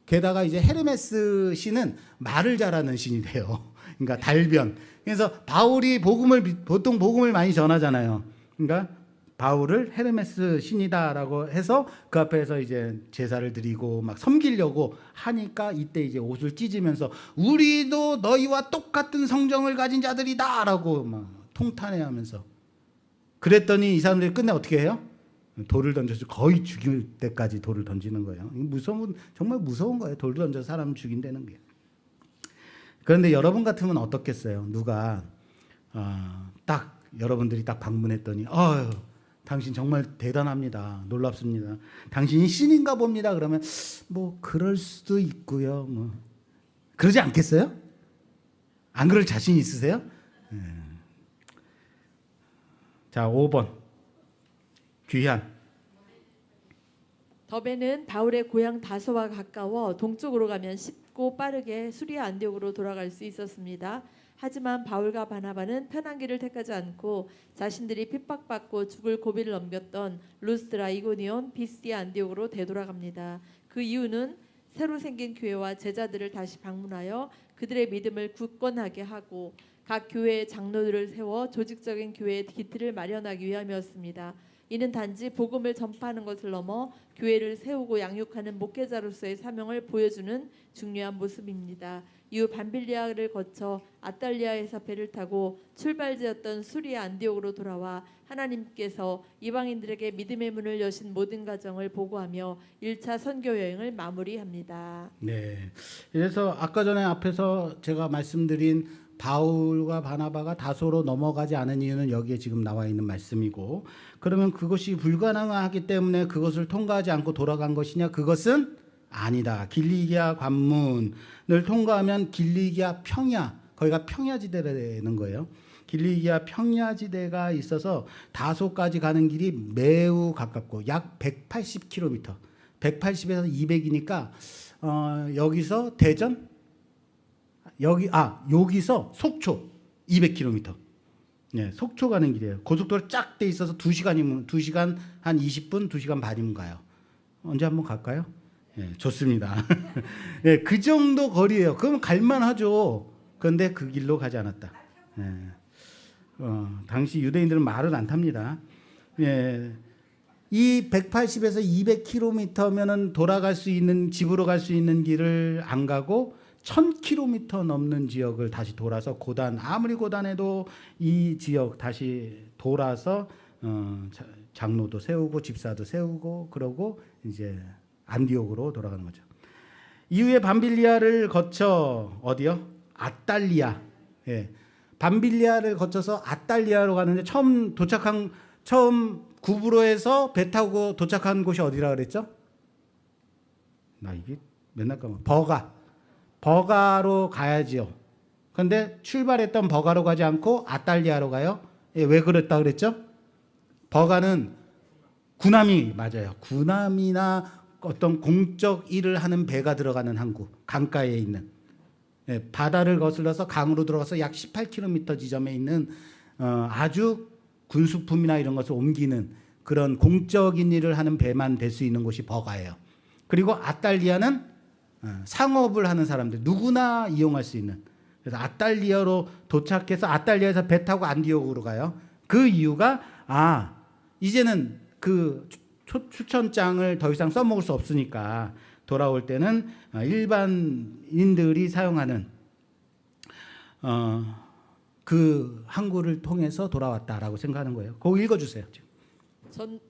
게다가 이제 헤르메스 신은 말을 잘하는 신이 돼요. 그러니까 달변. 그래서 바울이 보통 복음을 많이 전하잖아요. 그러니까 바울을 헤르메스 신이다라고 해서 그 앞에서 이제 제사를 드리고 막 섬기려고 하니까 이때 이제 옷을 찢으면서 우리도 너희와 똑같은 성정을 가진 자들이다라고 막 통탄해하면서 그랬더니 이 사람들이 끝내 어떻게 해요? 돌을 던져서 거의 죽일 때까지 돌을 던지는 거예요. 정말 무서운 거예요. 돌을 던져서 사람 죽인다는 게. 그런데 여러분 같으면 어떻겠어요? 누가 딱 여러분들이 딱 방문했더니 당신 정말 대단합니다. 놀랍습니다. 당신이 신인가 봅니다. 그러면 뭐 그럴 수도 있고요. 뭐 그러지 않겠어요? 안 그럴 자신 있으세요? 자, 5번. 귀한. 더베는 바울의 고향 다소와 가까워 동쪽으로 가면 쉽고 빠르게 수리아 안디옥으로 돌아갈 수 있었습니다. 하지만 바울과 바나바는 편한 길을 택하지 않고 자신들이 핍박받고 죽을 고비를 넘겼던 루스드라, 이고니온, 비시디아 안디옥으로 되돌아갑니다. 그 이유는 새로 생긴 교회와 제자들을 다시 방문하여 그들의 믿음을 굳건하게 하고 각 교회의 장로들을 세워 조직적인 교회의 기틀을 마련하기 위함이었습니다. 이는 단지 복음을 전파하는 것을 넘어 교회를 세우고 양육하는 목회자로서의 사명을 보여주는 중요한 모습입니다. 이후 밤빌리아를 거쳐 아탈리아에서 배를 타고 출발지였던 수리아 안디옥으로 돌아와 하나님께서 이방인들에게 믿음의 문을 여신 모든 과정을 보고하며 1차 선교 여행을 마무리합니다. 네. 그래서 아까 전에 앞에서 제가 말씀드린 바울과 바나바가 다소로 넘어가지 않은 이유는 여기에 지금 나와 있는 말씀이고 그러면 그것이 불가능하기 때문에 그것을 통과하지 않고 돌아간 것이냐? 그것은 아니다. 길리기아 관문을 통과하면 길리기아 평야, 거기가 평야지대가 되는 거예요. 길리기아 평야지대가 있어서 다소까지 가는 길이 매우 가깝고 약 180km, 180에서 200이니까 여기서 대전, 여기서 속초 200km. 네, 속초 가는 길이에요. 고속도로 쫙 돼 있어서 2시간이면 2시간 한 20분, 2시간 반이면 가요. 언제 한번 갈까요? 네, 좋습니다. 네, 그 정도 거리예요. 그럼 갈만하죠. 그런데 그 길로 가지 않았다. 네. 당시 유대인들은 말을 안 탑니다. 예, 이 180에서 200km면은 돌아갈 수 있는 집으로 갈 수 있는 길을 안 가고 1000km 넘는 지역을 다시 돌아서 아무리 고단해도 이 지역 다시 돌아서 장로도 세우고 집사도 세우고 그러고 이제 안디옥으로 돌아가는 거죠. 이후에 밤빌리아를 거쳐 어디요? 아탈리아. 예. 밤빌리아를 거쳐서 아탈리아로 가는데 처음 구브로에서 배 타고 도착한 곳이 어디라 그랬죠? 나 이게 맨날 까먹어. 버가로 가야지요. 근데 출발했던 버가로 가지 않고 아탈리아로 가요. 예, 왜 그랬다 그랬죠? 버가는 구나미 맞아요. 구나미나 어떤 공적 일을 하는 배가 들어가는 항구, 강가에 있는. 예, 바다를 거슬러서 강으로 들어가서 약 18km 지점에 있는 아주 군수품이나 이런 것을 옮기는 그런 공적인 일을 하는 배만 될 수 있는 곳이 버가예요. 그리고 아탈리아는 상업을 하는 사람들 누구나 이용할 수 있는. 그래서 아탈리아로 도착해서 아탈리아에서 배 타고 안디옥으로 가요. 그 이유가 이제는 그 추천장을 더 이상 써먹을 수 없으니까 돌아올 때는 일반인들이 사용하는 그 항구를 통해서 돌아왔다라고 생각하는 거예요. 그거 읽어주세요.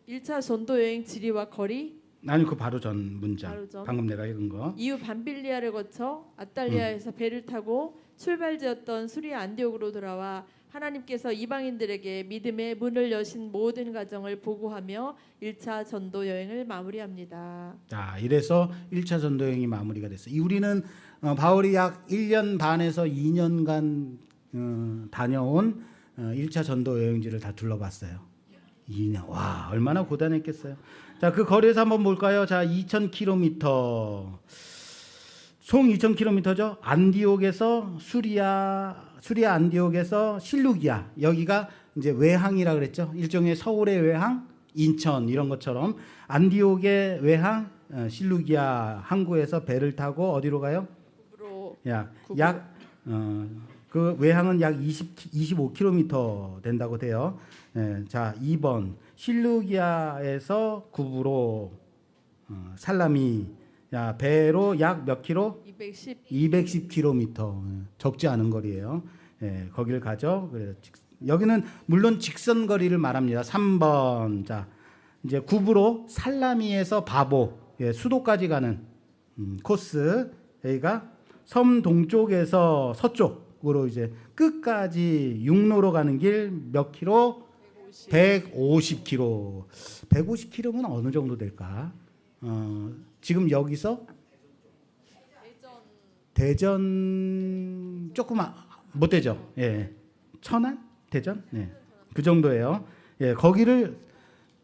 1차 전도 여행 지리와 거리. 아니 그 바로 전 문장. 바로 전. 방금 내가 읽은 거. 이후 밤빌리아를 거쳐 아탈리아에서 배를 타고 출발지였던 수리아 안디옥으로 돌아와 하나님께서 이방인들에게 믿음의 문을 여신 모든 가정을 보고하며 1차 전도 여행을 마무리합니다. 자, 이래서 1차 전도 여행이 마무리가 됐어요. 우리는 바울이 약 1년 반에서 2년간 다녀온 1차 전도 여행지를 다 둘러봤어요. 2년. 와, 얼마나 고단했겠어요. 자, 그 거리에서 한번 볼까요? 자, 2000km. 총 2000km죠. 안디옥에서 수리아 안디옥에서 실루기아. 여기가 이제 외항이라 그랬죠. 일종의 서울의 외항, 인천 이런 것처럼 안디옥의 외항, 실루기아 항구에서 배를 타고 어디로 가요? 그 외항은 약 25km 된다고 돼요. 예, 자, 2번 실루기아에서 구브로 살라미 배로 약 몇 킬로? 210km. 적지 않은 거리예요. 예, 거기를 가죠. 그래서 여기는 물론 직선 거리를 말합니다. 3번. 자, 이제 구브로 살라미에서 바보, 수도까지 가는 코스. 여기가 섬 동쪽에서 서쪽으로 이제 끝까지 육로로 가는 길 몇 킬로? 150km. 150km면 어느 정도 될까? 지금 여기서 대전 조금 못 되죠. 예. 천안? 대전? 예. 그 정도예요. 예, 거기를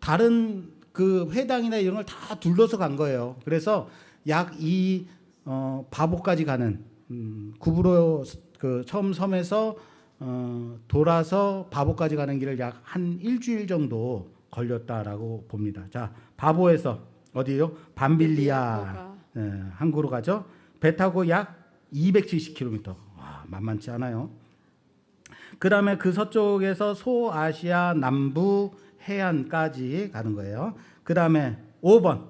다른 그 회당이나 이런 걸 다 둘러서 간 거예요. 그래서 약 이 바보까지 가는 구브로 그 처음 섬에서 돌아서 바보까지 가는 길을 약 한 일주일 정도 걸렸다라고 봅니다. 자, 바보에서 어디요? 밤빌리아 항구로 가죠. 배 타고 약 270km. 와, 만만치 않아요. 그 다음에 그 서쪽에서 소아시아 남부 해안까지 가는 거예요. 그 다음에 5번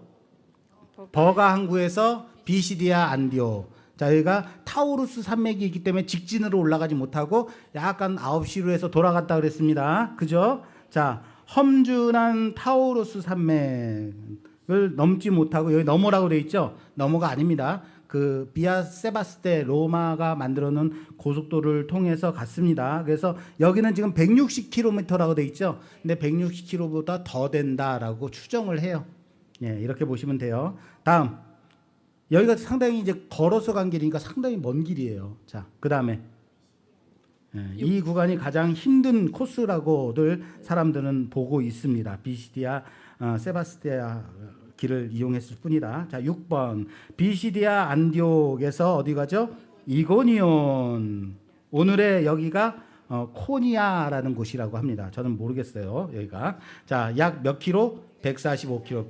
버가 항구에서 비시디아 안디옥. 자, 여기가 타우루스 산맥이 있기 때문에 직진으로 올라가지 못하고 약간 9시로 해서 돌아갔다 그랬습니다. 그죠? 자, 험준한 타우루스 산맥을 넘지 못하고 여기 넘어라고 돼 있죠? 넘어가 아닙니다. 그 비아 세바스테 로마가 만들어 놓은 고속도로를 통해서 갔습니다. 그래서 여기는 지금 160km라고 돼 있죠. 근데 160km보다 더 된다라고 추정을 해요. 예, 이렇게 보시면 돼요. 다음. 여기가 상당히 이제 걸어서 간 길이니까 상당히 먼 길이에요. 자, 그다음에 이 구간이 가장 힘든 코스라고들 사람들은 보고 있습니다. 비시디아 세바스티아 길을 이용했을 뿐이다. 자, 6번 비시디아 안디옥에서 어디 가죠? 이고니온. 오늘의 여기가 코니아라는 곳이라고 합니다. 저는 모르겠어요. 여기가. 자, 약 몇 킬로? 145킬로.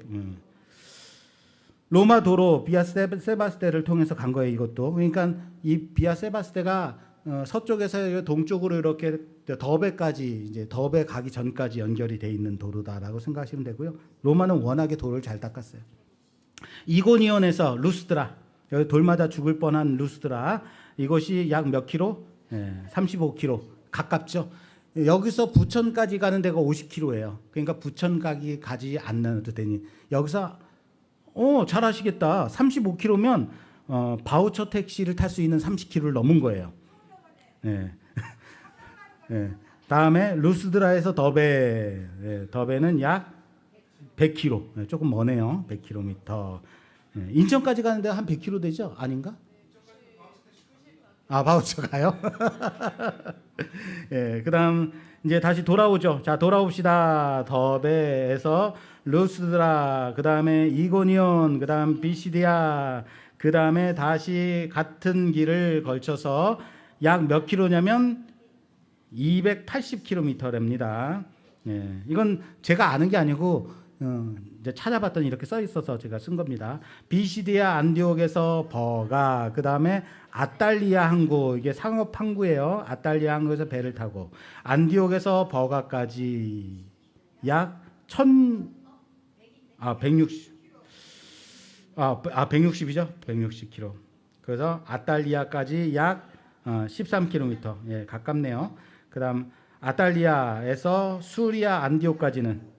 로마 도로 비아 세바스테를 통해서 간 거예요. 이것도. 그러니까 이 비아 세바스테가 서쪽에서 동쪽으로 이렇게 더베까지 이제 더베 가기 전까지 연결이 돼 있는 도로다라고 생각하시면 되고요. 로마는 워낙에 도를 잘 닦았어요. 이고니온에서 루스드라, 여기 돌 맞아 죽을 뻔한 루스드라, 이것이 약 몇 킬로? 35킬로. 가깝죠. 여기서 부천까지 가는 데가 50킬로예요. 그러니까 부천까지 가지 않는 되니 여기서 잘하시겠다. 35킬로면 바우처 택시를 탈 수 있는 30킬로를 넘은 거예요. 네. 네. 다음에 루스드라에서 더베, 더베는 약 100km, 네, 조금 머네요. 100km. 네. 인천까지 가는데 한 100km 되죠? 아닌가? 바우처 가요? 예, 그다음 이제 다시 돌아오죠. 자, 돌아옵시다. 더베에서 루스드라, 그다음에 이고니온, 그다음 비시디아, 그다음에 다시 같은 길을 걸쳐서 약 몇 킬로냐면 280km랍니다. 예, 이건 제가 아는 게 아니고 이제 찾아봤더니 이렇게 써 있어서 제가 쓴 겁니다. 비시디아 안디옥에서 버가, 그다음에 아탈리아 항구, 이게 상업 항구예요. 아탈리아 항구에서 배를 타고 안디옥에서 버가까지 약 160이죠. 160km. 그래서 아탈리아까지 약 13km. 예, 가깝네요. 그다음 아탈리아에서 수리아 안디옥까지는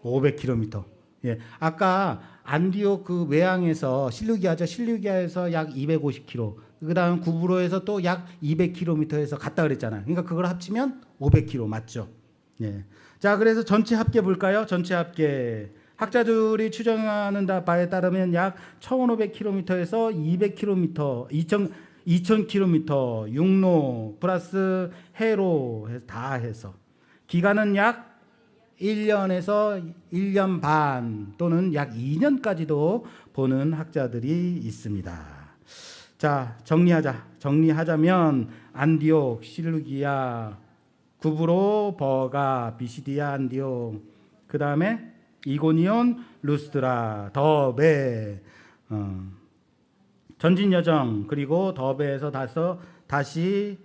500km. 예, 아까 안디옥 그 외항에서 실루기아죠. 실루기아에서 약 250km. 그다음 구브로에서 또 약 200km에서 갔다 그랬잖아요. 그러니까 그걸 합치면 500km 맞죠? 예. 자, 그래서 전체 합계 볼까요? 전체 합계. 학자들이 추정하는 바에 따르면 약 1,500km에서 200km, 2,000km 육로 플러스 해로 다 해서 기간은 약 1년에서 1년 반 또는 약 2년까지도 보는 학자들이 있습니다. 자, 정리하자면 안디옥, 실루기아, 구브로, 버가, 비시디아, 안디옥, 그 다음에 이고니온, 루스드라, 더베, 전진여정, 그리고 더베에서 다시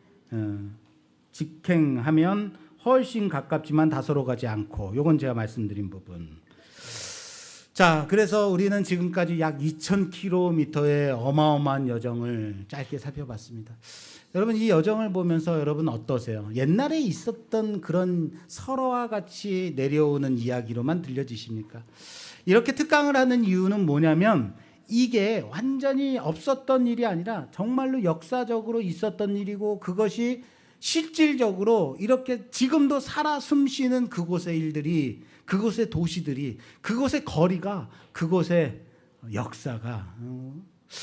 직행하면 훨씬 가깝지만 다소로 가지 않고, 요건 제가 말씀드린 부분. 자, 그래서 우리는 지금까지 약 2,000km의 어마어마한 여정을 짧게 살펴봤습니다. 여러분, 이 여정을 보면서 여러분 어떠세요? 옛날에 있었던 그런 설화와 같이 내려오는 이야기로만 들려지십니까? 이렇게 특강을 하는 이유는 뭐냐면 이게 완전히 없었던 일이 아니라 정말로 역사적으로 있었던 일이고, 그것이 실질적으로 이렇게 지금도 살아 숨쉬는 그곳의 일들이, 그곳의 도시들이, 그곳의 거리가, 그곳의 역사가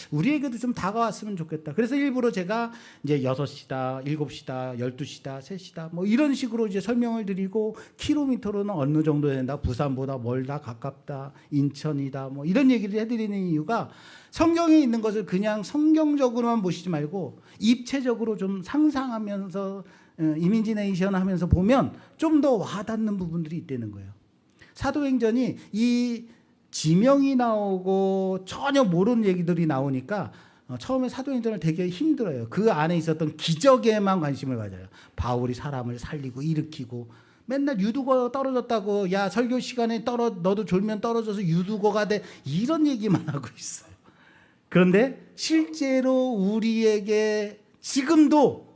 우리에게도 좀 다가왔으면 좋겠다. 그래서 일부러 제가 이제 6시다, 7시다, 12시다, 3시다 뭐 이런 식으로 이제 설명을 드리고, 킬로미터로는 어느 정도 된다, 부산보다 멀다, 가깝다, 인천이다 뭐 이런 얘기를 해드리는 이유가, 성경에 있는 것을 그냥 성경적으로만 보시지 말고 입체적으로 좀 상상하면서 이미지네이션 하면서 보면 좀 더 와닿는 부분들이 있다는 거예요. 사도행전이 이 지명이 나오고 전혀 모르는 얘기들이 나오니까 처음에 사도행전을 되게 힘들어요. 그 안에 있었던 기적에만 관심을 가져요. 바울이 사람을 살리고 일으키고, 맨날 유두거 떨어졌다고, 야 설교 시간에 너도 졸면 떨어져서 유두거가 돼, 이런 얘기만 하고 있어요. 그런데 실제로 우리에게 지금도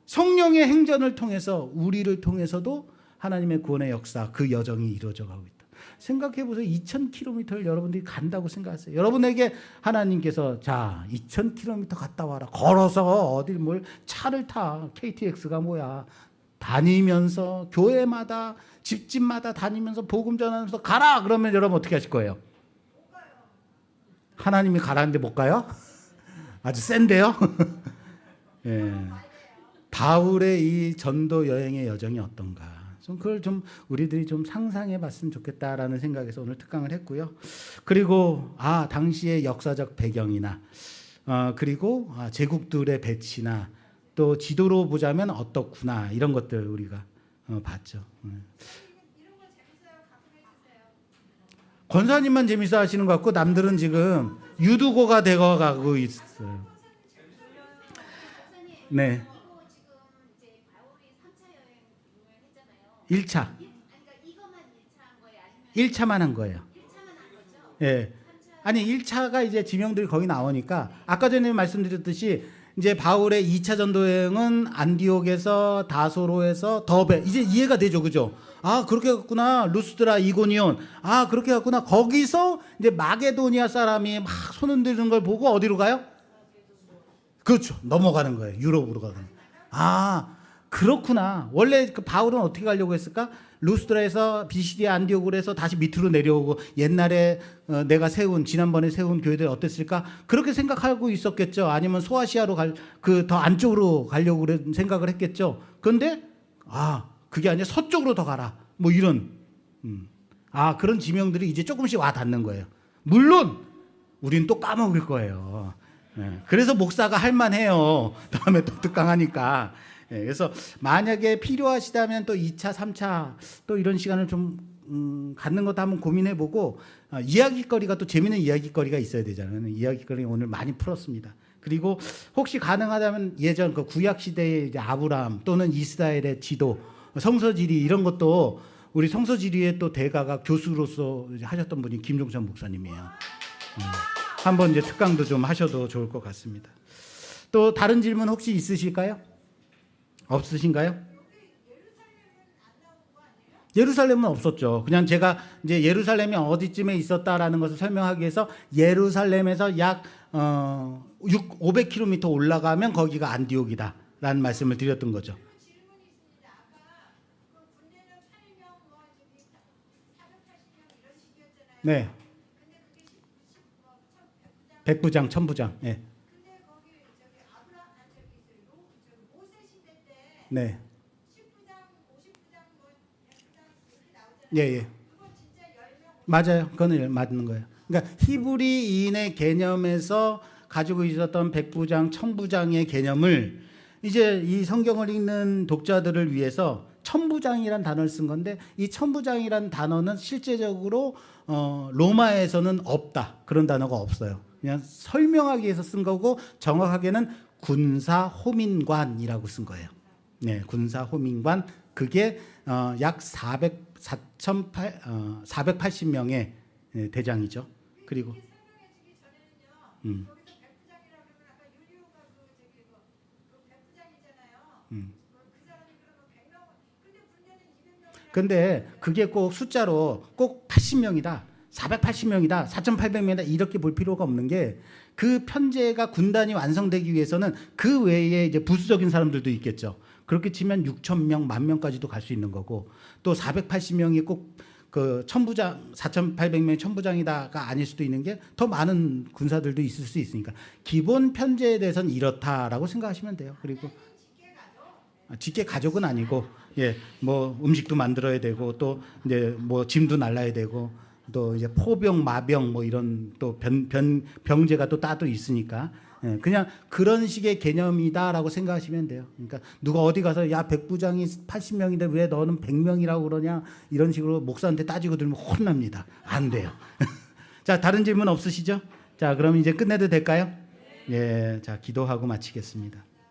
성령의 행전을 통해서, 우리를 통해서도 하나님의 구원의 역사, 그 여정이 이루어져 가고 있다. 생각해보세요. 2,000km를 여러분들이 간다고 생각하세요. 여러분에게 하나님께서 자 2,000km 갔다 와라. 걸어서 어딜 뭘 차를 타. KTX가 뭐야. 다니면서 교회마다 집집마다 다니면서 복음 전하면서 가라. 그러면 여러분 어떻게 하실 거예요? 하나님이 가라는데 못 가요? 아주 센데요? 예. 바울의 이 전도 여행의 여정이 어떤가? 좀 그걸 좀 우리들이 좀 상상해 봤으면 좋겠다라는 생각에서 오늘 특강을 했고요. 그리고 당시의 역사적 배경이나 그리고 제국들의 배치나 또 지도로 보자면 어떻구나 이런 것들 우리가 봤죠. 권사님만 재밌어 하시는 것 같고 남들은 지금 유두고가 되어 가고 있어요. 네. 1차. 1차만 한 거예요. 예. 아니 1차가 이제 지명들이 거기 나오니까 아까 전에 말씀드렸듯이 이제 바울의 2차 전도 여행은 안디옥에서 다소로에서 더베 이제 이해가 되죠. 그죠? 그렇게 갔구나. 루스드라 이고니온. 그렇게 갔구나. 거기서 이제 마게도니아 사람이 막 손 흔드는 걸 보고 어디로 가요? 그렇죠. 넘어가는 거예요. 유럽으로 가는. 그렇구나. 원래 그 바울은 어떻게 가려고 했을까? 루스드라에서 비시디아 안디옥으로 해서 다시 밑으로 내려오고 옛날에 내가 지난번에 세운 교회들 어땠을까? 그렇게 생각하고 있었겠죠. 아니면 소아시아로 그 더 안쪽으로 가려고 생각을 했겠죠. 그런데 그게 아니라 서쪽으로 더 가라. 뭐 이런 그런 지명들이 이제 조금씩 와 닿는 거예요. 물론 우리는 또 까먹을 거예요. 그래서 목사가 할 만해요. 다음에 또 특강하니까. 그래서 만약에 필요하시다면 또 2차, 3차 또 이런 시간을 좀 갖는 것도 한번 고민해보고 이야기거리가 또 재미있는 이야기거리가 있어야 되잖아요. 이야기거리 오늘 많이 풀었습니다. 그리고 혹시 가능하다면 예전 그 구약 시대의 이제 아브라함 또는 이스라엘의 지도, 성서지리 이런 것도 우리 성서지리의 또 대가가 교수로서 하셨던 분이 김종천 목사님이에요. 한번 이제 특강도 좀 하셔도 좋을 것 같습니다. 또 다른 질문 혹시 있으실까요? 없으신가요? 예루살렘은 없었죠. 그냥 제가 이제 예루살렘이 어디쯤에 있었다라는 것을 설명하기 위해서 예루살렘에서 약 500km 올라가면 거기가 안디옥이다라는 말씀을 드렸던 거죠. 네. 백부장, 천부장. 네. 네. 예. 맞아요. 그거는 맞는 거예요. 그러니까 히브리인의 개념에서 가지고 있었던 백부장, 천부장의 개념을 이제 이 성경을 읽는 독자들을 위해서 천부장이란 단어를 쓴 건데 이 천부장이란 단어는 실제적으로 로마에서는 없다. 그런 단어가 없어요. 그냥 설명하기 위해서 쓴 거고 정확하게는 군사 호민관이라고 쓴 거예요. 네, 군사 호민관 그게 약 480명의 대장이죠. 그리고 근데 그게 꼭 숫자로 꼭 80명이다. 480명이다. 4,800명이다. 이렇게 볼 필요가 없는 게 그 편제가 군단이 완성되기 위해서는 그 외에 이제 부수적인 사람들도 있겠죠. 그렇게 치면 6,000명, 10,000명까지도 갈 수 있는 거고 또 480명이 꼭 그 천부장, 4,800명의 천부장이다가 아닐 수도 있는 게 더 많은 군사들도 있을 수 있으니까 기본 편제에 대해서는 이렇다라고 생각하시면 돼요. 그리고 직계 가족은 아니고 뭐 음식도 만들어야 되고 또 이제 뭐 짐도 날라야 되고 또 이제 포병, 마병 뭐 이런 또 병제가 또 따로 있으니까 그냥 그런 식의 개념이다라고 생각하시면 돼요. 그러니까 누가 어디 가서 야 백부장이 80명인데 왜 너는 100명이라고 그러냐 이런 식으로 목사한테 따지고 들면 혼납니다. 안 돼요. 자, 다른 질문 없으시죠? 자, 그럼 이제 끝내도 될까요? 자, 기도하고 마치겠습니다.